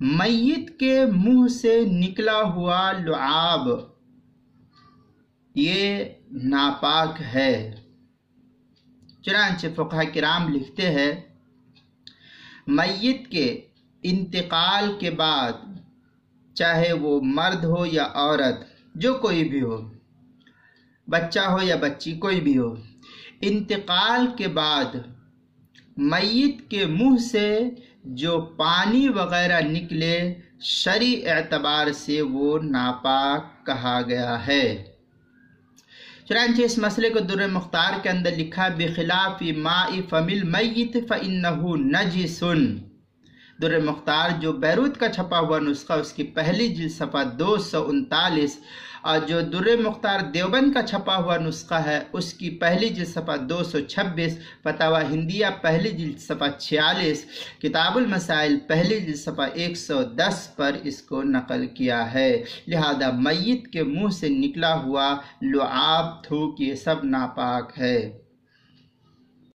میت کے منہ سے نکلا ہوا لعاب یہ ناپاک ہے۔ چنانچہ فقہاء کرام لکھتے ہیں میت کے انتقال کے بعد چاہے وہ مرد ہو یا عورت، جو کوئی بھی ہو، بچہ ہو یا بچی کوئی بھی ہو، انتقال کے بعد میت کے منہ سے جو پانی وغیرہ نکلے شرعی اعتبار سے وہ ناپاک کہا گیا ہے۔ چنانچہ اس مسئلے کو در مختار کے اندر لکھا بخلاف ماء فم المیت فإنہ نجس۔ در مختار جو بیروت کا چھپا ہوا نسخہ اس کی پہلی جلد صفحہ 239، اور جو در مختار دیوبند کا چھپا ہوا نسخہ ہے اس کی پہلی جلد صفحہ 226، فتاوی ہندیہ پہلی جلد صفحہ 46، کتاب المسائل پہلی جلد صفحہ 110 پر اس کو نقل کیا ہے۔ لہذا میت کے منہ سے نکلا ہوا لعاب، تھوک، یہ سب ناپاک ہے۔